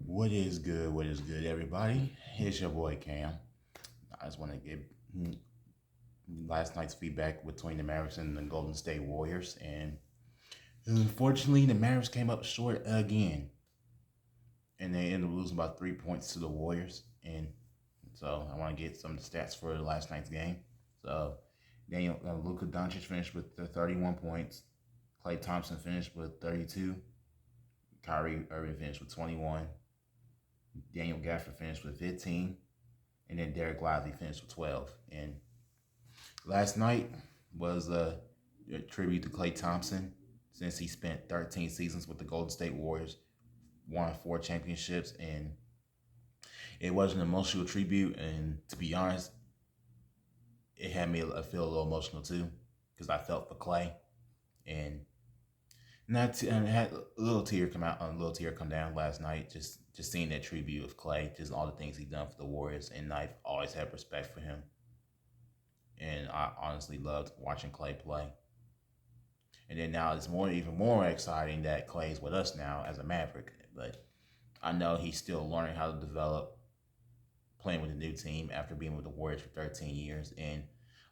What is good? What is good, everybody? It's your boy Cam. I just want to give last night's feedback between the Mavericks and the Golden State Warriors, and unfortunately, the Mavericks came up short again, and they ended up losing by 3 points to the Warriors. And so, I want to get some of the stats for last night's game. So, Luka Doncic finished with the 31 points. Klay Thompson finished with 32. Kyrie Irving finished with 21. Daniel Gafford finished with 15. And then Derek Lively finished with 12. And last night was a tribute to Klay Thompson since he spent 13 seasons with the Golden State Warriors, won 4 championships, and it was an emotional tribute. And to be honest, it had me feel a little emotional too because I felt for Klay, and and had a little tear come out, a little tear come down last night. Just seeing that tribute of Klay, just all the things he done for the Warriors, and I've always had respect for him, and I honestly loved watching Klay play. And then now it's even more exciting that Klay's with us now as a Maverick. But I know he's still learning how to develop, playing with a new team after being with the Warriors for 13 years. And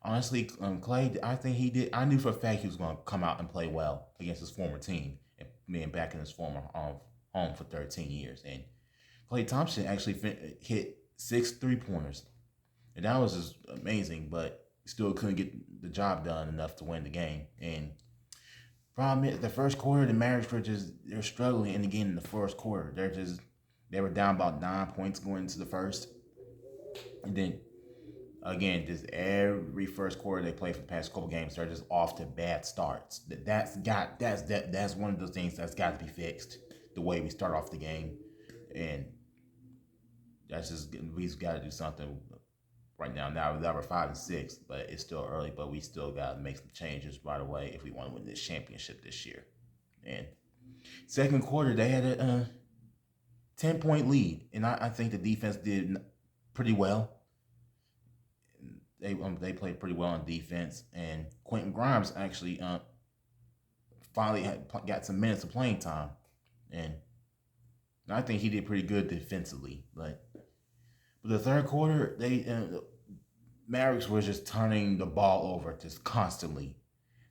honestly, Klay, I think he did. I knew for a fact he was going to come out and play well against his former team and being back in his former home for 13 years. And Klay Thompson actually hit 6 3-pointers, and that was just amazing. But still couldn't get the job done enough to win the game. And problem is, the first quarter, the Mavericks they're struggling, and again in the first quarter, they were down about 9 points going into the first, and then again, just every first quarter they play for the past couple games, they're just off to bad starts. That's one of those things that's got to be fixed. The way we start off the game, and that's just we've got to do something right now. Now we're 5-6, but it's still early. But we still got to make some changes right away if we want to win this championship this year. And second quarter, they had a 10-point lead, and I think the defense did pretty well. They played pretty well on defense, and Quentin Grimes actually finally got some minutes of playing time, and I think he did pretty good defensively. But the third quarter, the Mavericks were just turning the ball over just constantly.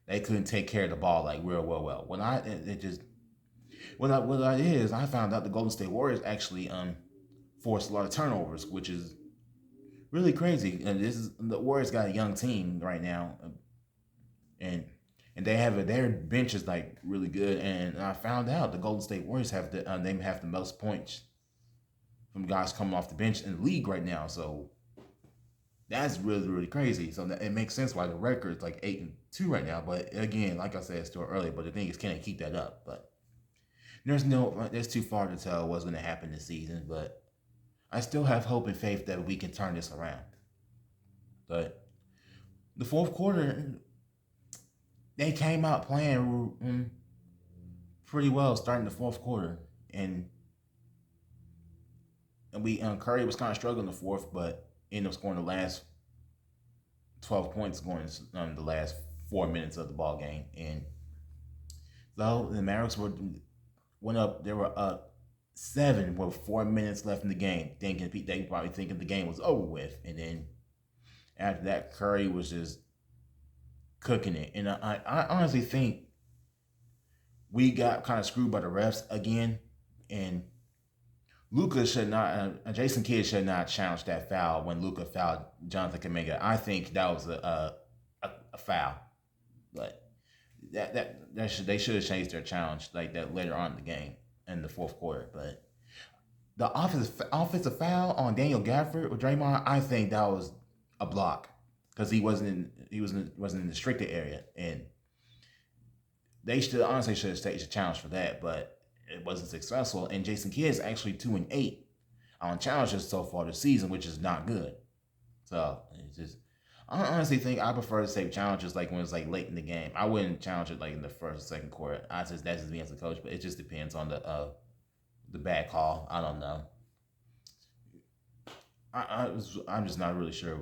They couldn't take care of the ball like real well. When I it just what I is I found out the Golden State Warriors actually forced a lot of turnovers, which is really crazy. And this is the Warriors got a young team right now, and they have their bench is like really good. And I found out the Golden State Warriors have the most points from guys coming off the bench in the league right now. So that's really crazy. So it makes sense why the record is like 8-2 right now. But again, like I said, it's still early. But the thing is, can it keep that up? But there's too far to tell what's going to happen this season. But I still have hope and faith that we can turn this around. But the fourth quarter, they came out playing pretty well starting the fourth quarter, and we Curry was kind of struggling in the fourth, but ended up scoring the last 12 points going the last 4 minutes of the ball game. And so the Mavericks went up. They were up 7 with 4 minutes left in the game. They probably thinking the game was over with. And then after that, Curry was just cooking it. And I honestly think we got kind of screwed by the refs again. And Luka should not. Jason Kidd should not challenge that foul when Luka fouled Jonathan Kaminga. I think that was a foul, but they should have changed their challenge like that later on in the game in the fourth quarter. But the offensive foul on Daniel Gafford with Draymond, I think that was a block because he wasn't in the restricted area, and they should have staged a challenge for that, but it wasn't successful. And Jason Kidd is actually 2-8 on challenges so far this season, which is not good. So it's just I honestly think I prefer to save challenges like when it's like late in the game. I wouldn't challenge it like in the first or second quarter. That's just me as a coach, but it just depends on the bad call. I don't know. I'm just not really sure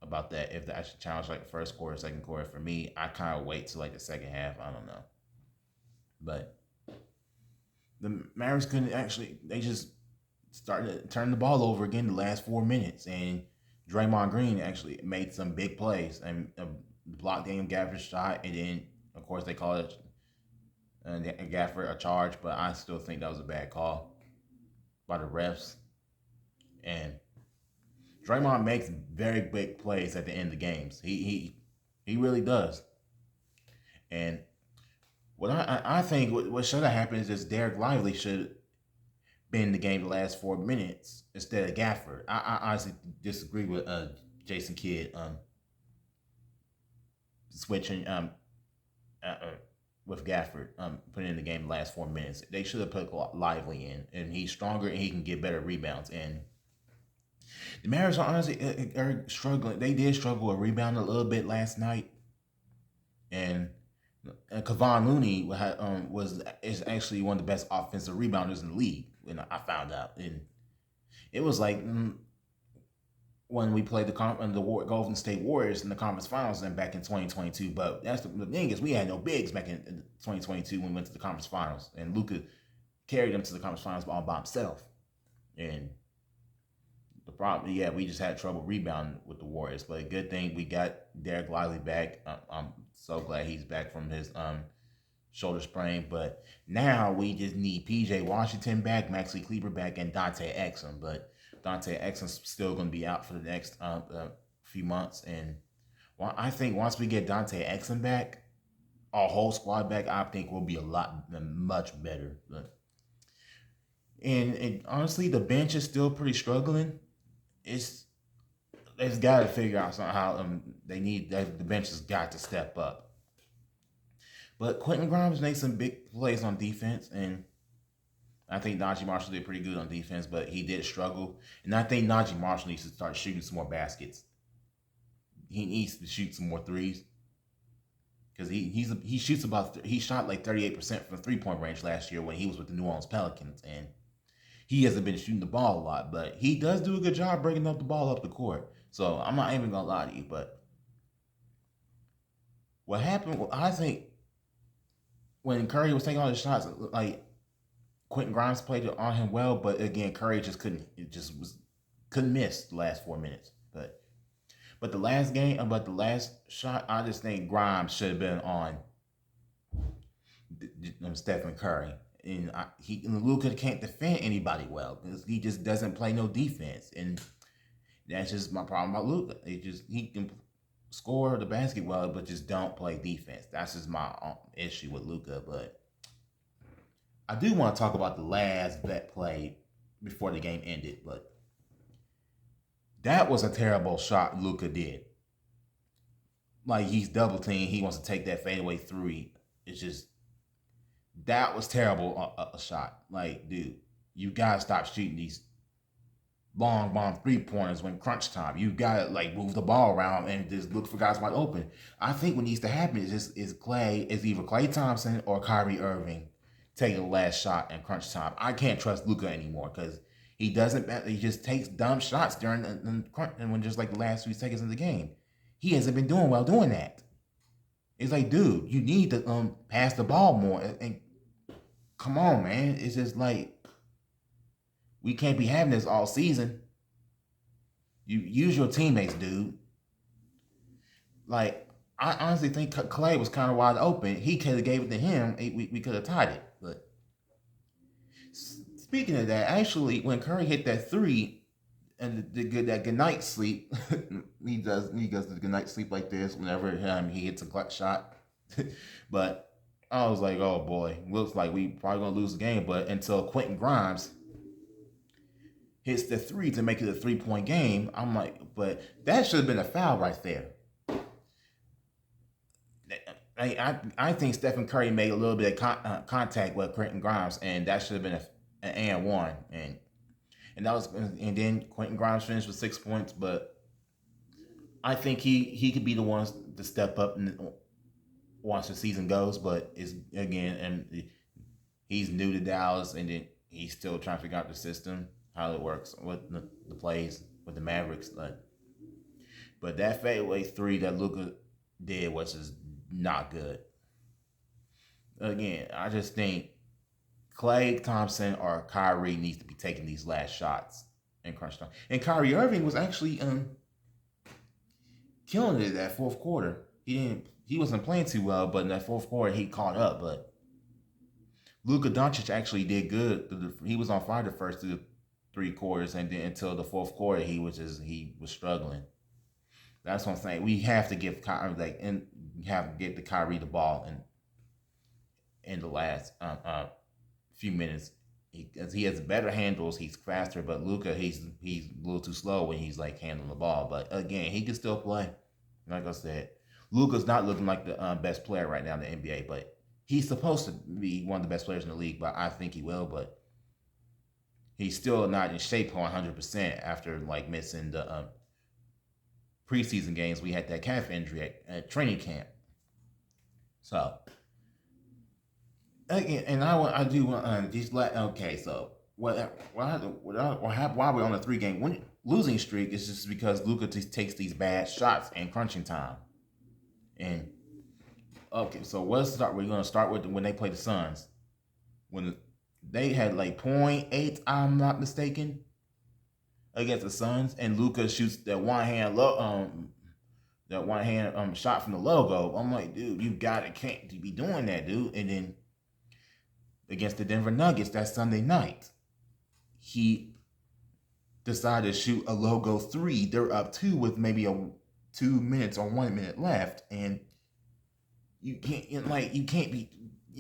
about that. If I should challenge like first quarter, second quarter, for me, I kind of wait till like the second half. I don't know, but the Mavericks couldn't actually. They just started to turn the ball over again the last 4 minutes, and Draymond Green actually made some big plays and blocked Daniel Gafford's shot, and then of course they called it Gafford a charge, but I still think that was a bad call by the refs. And Draymond makes very big plays at the end of the games. He really does. And what I think what should have happened is just Derek Lively should been in the game the last 4 minutes instead of Gafford. I honestly disagree with Jason Kidd switching with Gafford putting in the game the last 4 minutes. They should have put Lively in, and he's stronger and he can get better rebounds. And the Mavericks are honestly are struggling. They did struggle with rebounding a little bit last night, and Kevon Looney is actually one of the best offensive rebounders in the league. And I found out, and it was like when we played the Golden State Warriors in the conference finals and back in 2022. But that's the thing is we had no bigs back in 2022 when we went to the conference finals, and Luka carried them to the conference finals all by himself. And the problem, yeah, we just had trouble rebounding with the Warriors. But a good thing we got Derek Lively back. I'm so glad he's back from his shoulder sprain. But now we just need PJ Washington back, Maxi Kleber back, and Dante Exum. But Dante Exum's still going to be out for the next few months. And I think once we get Dante Exum back, our whole squad back, I think we'll be much better. And honestly, the bench is still pretty struggling. They've got to figure out somehow the bench has got to step up. But Quentin Grimes made some big plays on defense, and I think Najee Marshall did pretty good on defense, but he did struggle. And I think Najee Marshall needs to start shooting some more baskets. He needs to shoot some more threes because he shot like 38% from the 3-point range last year when he was with the New Orleans Pelicans, and he hasn't been shooting the ball a lot, but he does do a good job bringing up the ball up the court. So I'm not even gonna lie to you, but what happened? Well, I think when Curry was taking all the shots, like Quentin Grimes played on him well, but again, Curry just couldn't miss the last 4 minutes. But the last shot, I just think Grimes should have been on Stephen Curry. And Luka can't defend anybody well because he just doesn't play no defense, and that's just my problem about Luka. He can score the basket well, but just don't play defense. That's just my issue with Luka. But I do want to talk about the last bet play before the game ended. But that was a terrible shot Luka did. Like he's double teamed, he wants to take that fadeaway three. It's just. That was terrible a shot. Like, dude, you gotta stop shooting these long bomb 3-pointers when crunch time. You gotta like move the ball around and just look for guys wide open. I think what needs to happen is either Klay Thompson or Kyrie Irving taking the last shot in crunch time. I can't trust Luka anymore because he just takes dumb shots during the crunch and when just like the last 3 seconds of the game. He hasn't been doing well doing that. It's like, dude, you need to pass the ball more. And come on, man. It's just like we can't be having this all season. You use your teammates, dude. Like, I honestly think Klay was kind of wide open. He could have gave it to him. We could have tied it. But speaking of that, actually, when Curry hit that 3 and that good night sleep, he does the good night sleep like this whenever he hits a clutch shot. But I was like, oh boy, looks like we probably gonna lose the game. But until Quentin Grimes hits the 3 to make it a 3-point game, I'm like, but that should have been a foul right there. I think Stephen Curry made a little bit of contact with Quentin Grimes, and that should have been an and one. And then Quentin Grimes finished with 6 points, but I think he could be the ones to step up once the season goes. But he's new to Dallas, and then he's still trying to figure out the system, how it works with the plays with the Mavericks. But that fadeaway 3 that Luka did was just not good. Again, I just think Klay Thompson or Kyrie needs to be taking these last shots in crunch time. And Kyrie Irving was actually killing it that fourth quarter. He wasn't playing too well, but in that fourth quarter he caught up. But Luka Doncic actually did good. He was on fire the first 3 quarters, and then until the fourth quarter he was struggling. That's what I'm saying. We have to give Kyrie have to get the Kyrie the ball in the last few minutes. He has better handles. He's faster, but Luka he's a little too slow when he's like handling the ball. But again, he can still play. Like I said, Luka's not looking like the best player right now in the NBA, but he's supposed to be one of the best players in the league. But I think he will. But he's still not in shape 100% after like missing the preseason games. We had that calf injury at training camp. So again, and I do want just let okay. So why we're on a 3-game losing streak is just because Luka just takes these bad shots in crunching time. And okay, so we're gonna start with when they play the Suns. When they had like 0.8, I'm not mistaken, against the Suns, and Luka shoots that one hand shot from the logo. I'm like, dude, can't be doing that, dude. And then against the Denver Nuggets that Sunday night, he decided to shoot a logo 3. They're up 2 with maybe 2 minutes or 1 minute left, and you can't be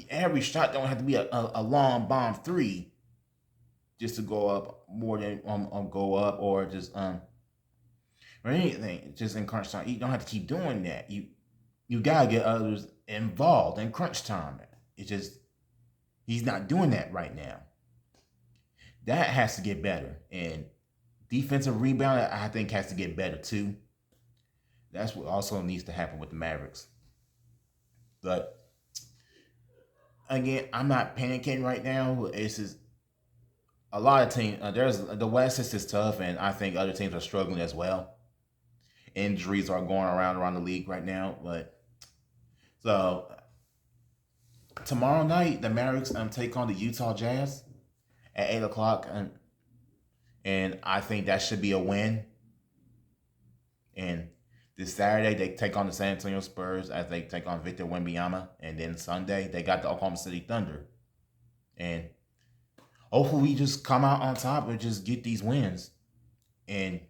every shot don't have to be a long bomb 3 just to go up more than go up or just or anything just in crunch time. You don't have to keep doing that. You gotta get others involved in crunch time. It's just he's not doing that right now. That has to get better, and defensive rebound I think has to get better too. That's what also needs to happen with the Mavericks. But again, I'm not panicking right now. It's just a lot of teams. The West is just tough, and I think other teams are struggling as well. Injuries are going around the league right now, but so tomorrow night the Mavericks take on the Utah Jazz at 8:00, and I think that should be a win. And this Saturday they take on the San Antonio Spurs as they take on Victor Wembanyama, and then Sunday they got the Oklahoma City Thunder, and hopefully we just come out on top and just get these wins. And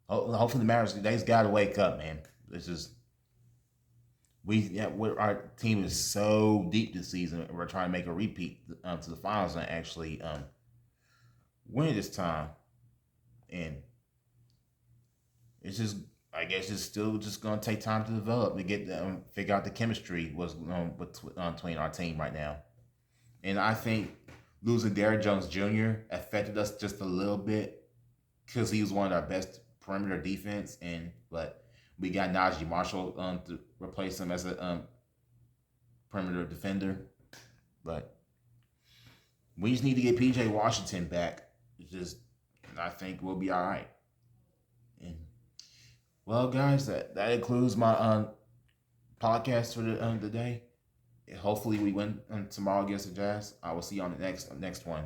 hopefully the Mavericks, they just got to wake up, man. It's just our team is so deep this season. We're trying to make a repeat to the finals and actually win this time. And it's just, I guess it's still just going to take time to develop to get figure out the chemistry between our team right now. And I think losing Derrick Jones Jr. affected us just a little bit because he was one of our best perimeter defense, but we got Najee Marshall to replace him as a perimeter defender. But we just need to get PJ Washington back. I think we'll be all right. And well, guys, that includes my podcast for the day. Hopefully we win tomorrow against the Jazz. I will see you on the next one.